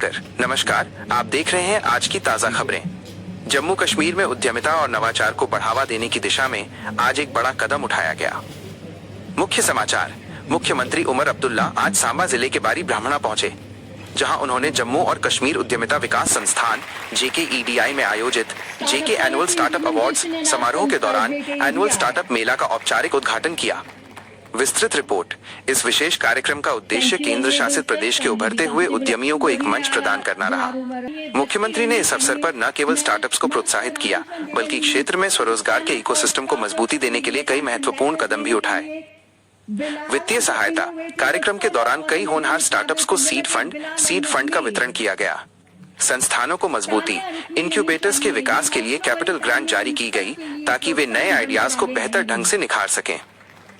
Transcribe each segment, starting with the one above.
सागर। नमस्कार, आप देख रहे हैं आज की ताजा खबरें। जम्मू कश्मीर में उद्यमिता और नवाचार को बढ़ावा देने की दिशा में आज एक बड़ा कदम उठाया गया। मुख्य समाचार। मुख्यमंत्री उमर अब्दुल्ला आज सांबा जिले के बारी ब्राह्मणा पहुंचे, जहां उन्होंने जम्मू और कश्मीर उद्यमिता विकास संस्थान JKEDI में आयोजित JK एनुअल स्टार्टअप अवार्ड्स समारोह के दौरान एनुअल स्टार्टअप मेला का औपचारिक उद्घाटन किया। विस्तृत रिपोर्ट। इस विशेष कार्यक्रम का उद्देश्य केंद्र शासित प्रदेश के उभरते हुए उद्यमियों को एक मंच प्रदान करना रहा। मुख्यमंत्री ने इस अवसर पर न केवल स्टार्टअप्स को प्रोत्साहित किया, बल्कि क्षेत्र में स्वरोजगार के इकोसिस्टम को मजबूती देने के लिए कई महत्वपूर्ण कदम भी उठाए। वित्तीय सहायता। कार्यक्रम के दौरान कई होनहार स्टार्टअप्स को सीड फंड का वितरण किया गया। संस्थानों को मजबूती। इनक्यूबेटर्स के विकास के लिए कैपिटल ग्रांट जारी की गई, ताकि वे नए आइडियाज को बेहतर ढंग से निखार सकें।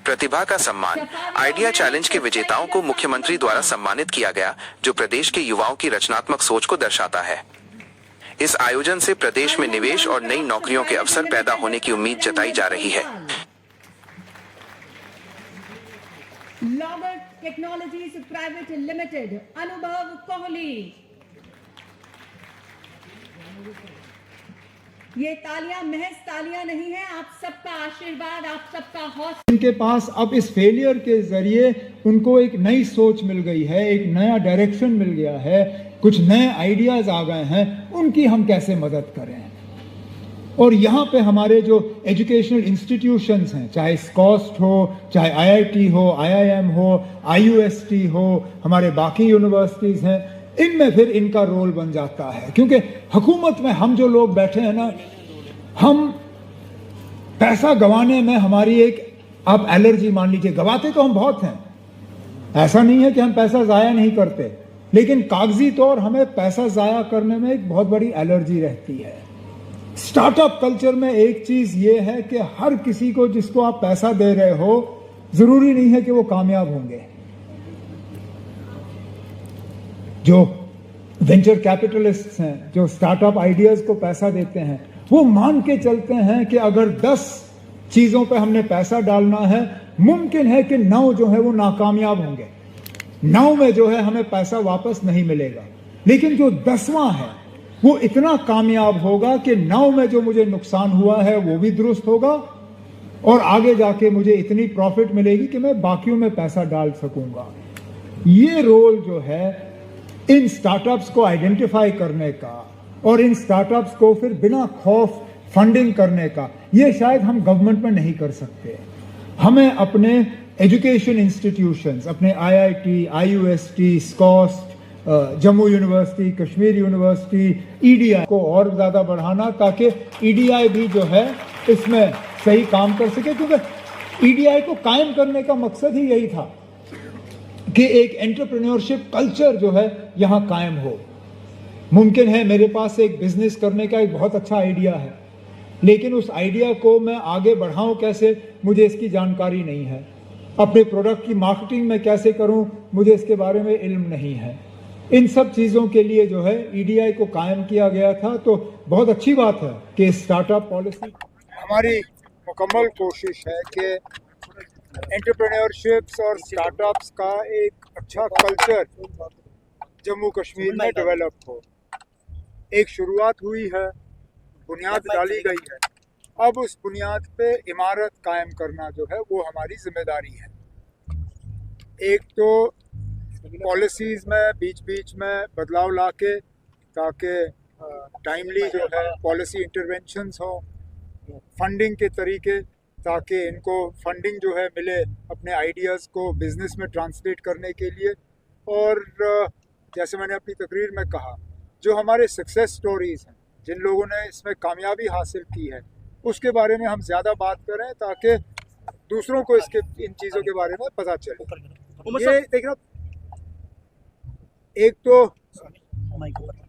प्रतिभा का सम्मान। आइडिया चैलेंज के विजेताओं को मुख्यमंत्री द्वारा सम्मानित किया गया, जो प्रदेश के युवाओं की रचनात्मक सोच को दर्शाता है। इस आयोजन से प्रदेश में निवेश और नई नौकरियों के अवसर पैदा होने की उम्मीद जताई जा रही है। लॉगर टेक्नोलॉजीज प्राइवेट लिमिटेड, अनुभव कोहली। ये तालियां महज तालियां नहीं है, आप सबका आशीर्वाद, आप सबका हौसला। इनके पास अब इस फेलियर के जरिए उनको एक नई सोच मिल गई है, एक नया डायरेक्शन मिल गया है, कुछ नए आइडियाज आ गए हैं, उनकी हम कैसे मदद करें। और यहाँ पे हमारे जो एजुकेशनल इंस्टीट्यूशंस हैं, चाहे स्कॉस्ट हो, चाहे IIT हो, IIM हो, IUST हो, हमारे बाकी यूनिवर्सिटीज़ हैं, इनमें फिर इनका रोल बन जाता है। क्योंकि हुकूमत में हम जो लोग बैठे हैं ना, हम पैसा गंवाने में हमारी एक आप एलर्जी मान लीजिए, गवाते तो हम बहुत हैं, ऐसा नहीं है कि हम पैसा ज़ाया नहीं करते, लेकिन कागजी तौर हमें पैसा ज़ाया करने में एक बहुत बड़ी एलर्जी रहती है। स्टार्टअप कल्चर में एक चीज ये है कि हर किसी को जिसको आप पैसा दे रहे हो, जरूरी नहीं है कि वो कामयाब होंगे। जो वेंचर कैपिटलिस्ट्स हैं, जो स्टार्टअप आइडियाज को पैसा देते हैं, वो मान के चलते हैं कि अगर 10 चीजों पे हमने पैसा डालना है, मुमकिन है कि 9 जो है वो नाकामयाब होंगे, 9 में जो है हमें पैसा वापस नहीं मिलेगा। लेकिन जो 10वां है वो इतना कामयाब होगा कि 9 में जो मुझे नुकसान हुआ है वो भी दुरुस्त होगा, और आगे जाके मुझे इतनी प्रॉफिट मिलेगी कि मैं बाकियों में पैसा डाल सकूंगा। ये रोल जो है इन स्टार्टअप्स को आइडेंटिफाई करने का और इन स्टार्टअप्स को फिर बिना खौफ फंडिंग करने का, ये शायद हम गवर्नमेंट में नहीं कर सकते। हमें अपने एजुकेशन इंस्टीट्यूशंस, अपने IIT, IUST, SKUAST, Jammu university, Kashmir university, EDI को और ज़्यादा बढ़ाना, ताकि EDI भी जो है इसमें सही काम कर सके। क्योंकि EDI को कायम करने का मकसद ही यही था कि एक एंटरप्रेन्योरशिप कल्चर जो है यहाँ कायम हो। मुमकिन है मेरे पास एक बिजनेस करने का एक बहुत अच्छा आइडिया है, लेकिन उस आइडिया को मैं आगे बढ़ाऊँ कैसे, मुझे इसकी जानकारी नहीं है। अपने प्रोडक्ट की मार्केटिंग में कैसे करूँ, मुझे इसके बारे में इल्म नहीं है। इन सब चीज़ों के लिए जो है EDI को कायम किया गया था। तो बहुत अच्छी बात है कि स्टार्टअप पॉलिसी, हमारी मुकम्मल कोशिश है कि एंटरप्रेन्योरशिप्स और स्टार्टअप्स का एक अच्छा कल्चर जम्मू कश्मीर में डेवलप हो। एक शुरुआत हुई है, बुनियाद डाली गई है, अब उस बुनियाद पे इमारत कायम करना जो है वो हमारी जिम्मेदारी है। एक तो पॉलिसीज़ में बीच बीच में बदलाव लाके, ताकि टाइमली जो है पॉलिसी इंटरवेंशंस हो, फंडिंग के तरीके, ताकि इनको फंडिंग जो है मिले अपने आइडियाज़ को बिज़नेस में ट्रांसलेट करने के लिए। और जैसे मैंने अपनी तकरीर में कहा, जो हमारे सक्सेस स्टोरीज़ हैं, जिन लोगों ने इसमें कामयाबी हासिल की है, उसके बारे में हम ज़्यादा बात करें, ताकि दूसरों को इन चीज़ों के बारे में पता चले। ये देखना, एक तो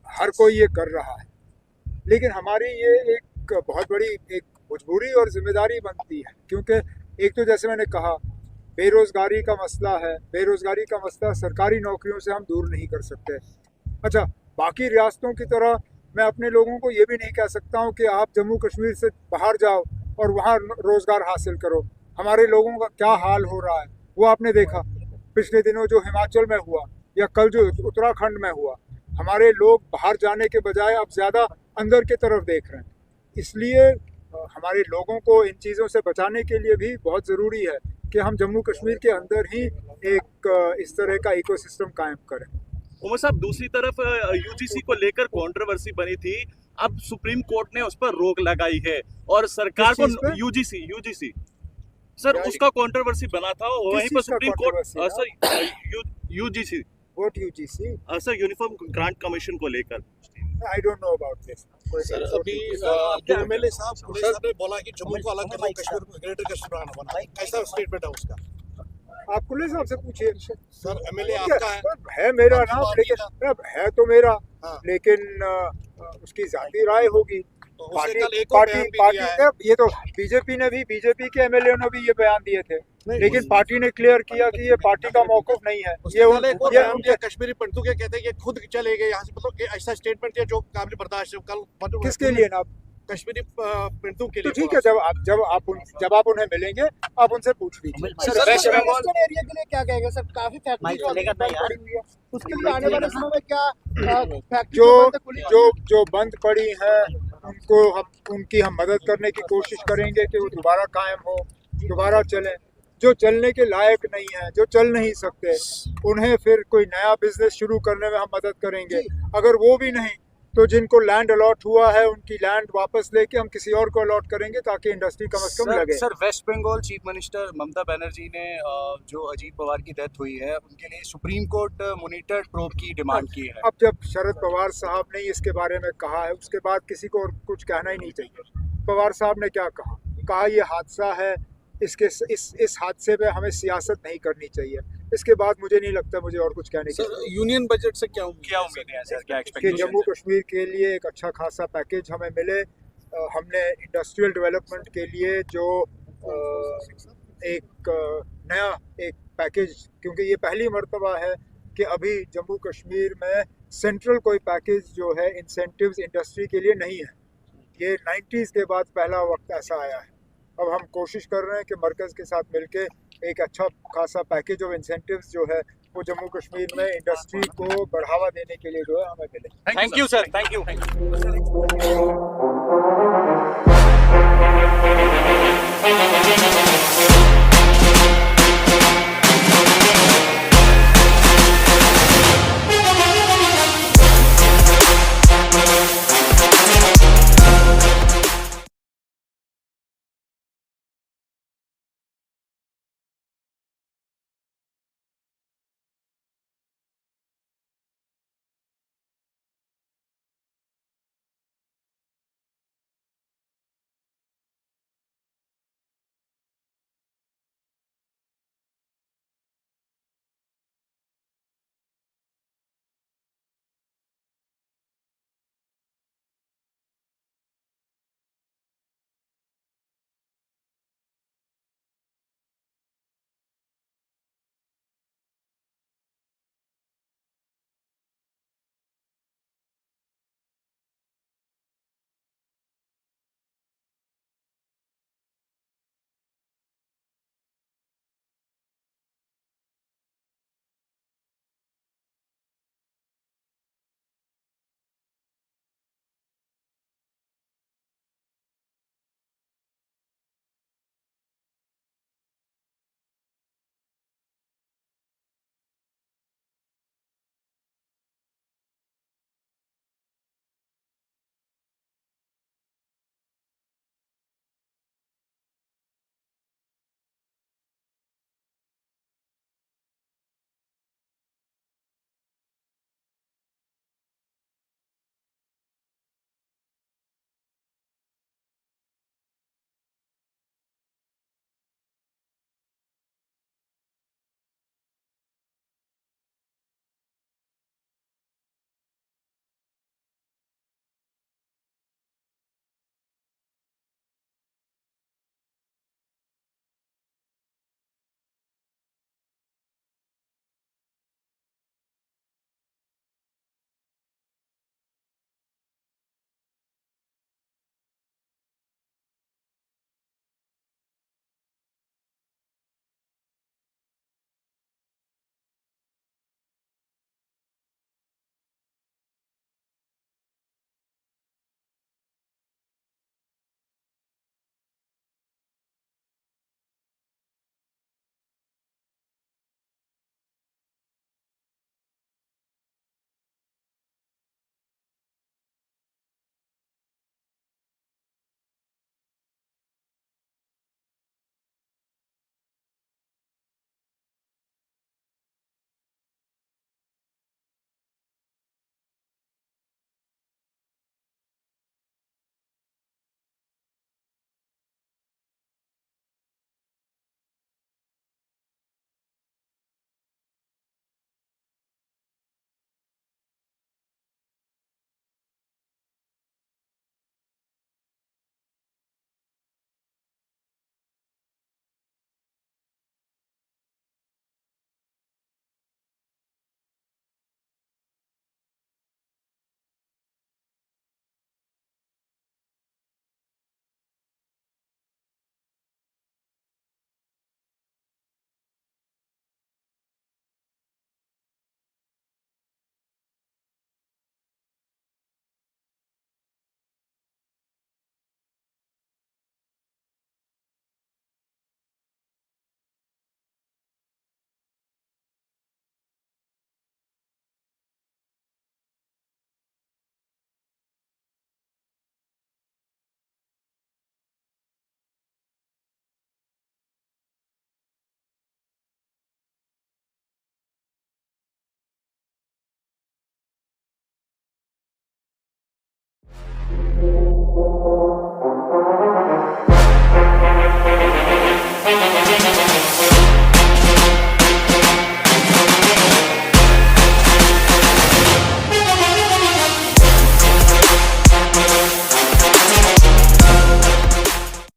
हर कोई ये कर रहा है, लेकिन हमारी ये एक बहुत बड़ी एक मजबूरी और जिम्मेदारी बनती है। क्योंकि एक तो जैसे मैंने कहा, बेरोज़गारी का मसला है। बेरोज़गारी का मसला सरकारी नौकरियों से हम दूर नहीं कर सकते। अच्छा, बाकी रियासतों की तरह मैं अपने लोगों को ये भी नहीं कह सकता हूँ कि आप जम्मू कश्मीर से बाहर जाओ और वहाँ रोज़गार हासिल करो। हमारे लोगों का क्या हाल हो रहा है वो आपने देखा पिछले दिनों, जो हिमाचल में हुआ या कल जो उत्तराखंड में हुआ। हमारे लोग बाहर जाने के बजाय अब ज़्यादा अंदर की तरफ देख रहे हैं। इसलिए हमारे लोगों को इन चीज़ों से बचाने के लिए भी बहुत ज़रूरी है कि हम जम्मू कश्मीर के अंदर ही एक इस तरह का इकोसिस्टम कायम करें। उमर साहब, दूसरी तरफ यूजीसी को लेकर कंट्रोवर्सी बनी थी, अब सुप्रीम कोर्ट ने उस पर रोक लगाई है और सरकार किस चीज़ को पे? यूजीसी सर क्या- उसका कंट्रोवर्सी बना था, वहीं किस पर चीज़ का supreme court controversy sir UGC What UGC? Sir uniform grant commission को लेकर। I don't know about this. Sir अभी जो एमएलए साहब पुलिस साहब ने बोला कि जम्मू को अलग करना, कश्मीर को ग्रेटर कश्मीर बनाना, कैसा स्टेटमेंट है उसका? आप पुलिस साहब से पूछिए। सर एमएलए आपका है मेरा नाम, लेकिन अब है तो मेरा, हाँ। लेकिन उसकी जाती राय होगी। तो उसने पार्टी कल एक और पार्टी बयान भी पार्टी दिया है। ने ये तो बीजेपी के एमएलए ने भी ये बयान दिए थे, लेकिन पार्टी ने क्लियर किया कि ये पार्टी का मौकूफ नहीं है। उसने ये कल एक और ये बयान दिया, कश्मीरी पंडितों के कहते हैं कि खुद चले गए यहाँ से, मतलब कि ऐसा स्टेटमेंट दिया जो काबिल बर्दाश्त है। कल किसके लिए ना? कश्मीरी पंडितों के तो लिए ठीक है, जब आप उन्हें मिलेंगे आप उनसे पूछ लीजिए। सर वेस्ट बंगाल एरिया के लिए क्या कहेगा सर? काफी फैक्ट्री उसके लिए आने वाले समय में क्या फैक्ट्री जो बंद पड़ी हैं उनकी हम मदद करने की कोशिश करेंगे कि वो दोबारा कायम हो, दोबारा चलें। जो चलने के लायक नहीं है, जो चल नहीं सकते, उन्हें फिर कोई नया बिजनेस शुरू करने में हम मदद करेंगे। अगर वो भी नहीं तो जिनको लैंड अलॉट हुआ है उनकी लैंड वापस लेके हम किसी और को अलॉट करेंगे ताकि इंडस्ट्री कम से कम लगे। Sir west Bengal chief minister Mamata Banerjee ने जो अजीत पवार की डेथ हुई है उनके लिए सुप्रीम कोर्ट मॉनिटर्ड प्रोब की डिमांड की है। अब जब शरद पवार साहब ने इसके बारे में कहा है, उसके बाद किसी को और कुछ कहना ही नहीं चाहिए। पवार साहब ने क्या कहा ये हादसा है, इस हादसे पे हमें सियासत नहीं करनी चाहिए। इसके बाद मुझे नहीं लगता मुझे और कुछ कहने की। सर यूनियन बजट से क्या उम्मीद है सर, क्या कि एक्सपेक्टेशन जम्मू कश्मीर के लिए एक अच्छा खासा पैकेज हमें मिले। हमने इंडस्ट्रियल डेवलपमेंट के लिए जो एक नया एक पैकेज, क्योंकि ये पहली मर्तबा है कि अभी जम्मू कश्मीर में सेंट्रल कोई पैकेज जो है इंसेंटिव्स इंडस्ट्री के लिए नहीं है। ये 90s के बाद पहला वक्त ऐसा आया है। अब हम कोशिश कर रहे हैं कि मरकज़ के साथ मिलके एक अच्छा खासा पैकेज ऑफ इंसेंटिव्स जो है वो जम्मू कश्मीर में इंडस्ट्री को बढ़ावा देने के लिए जो है हमें मिले। Thank you sir, thank you.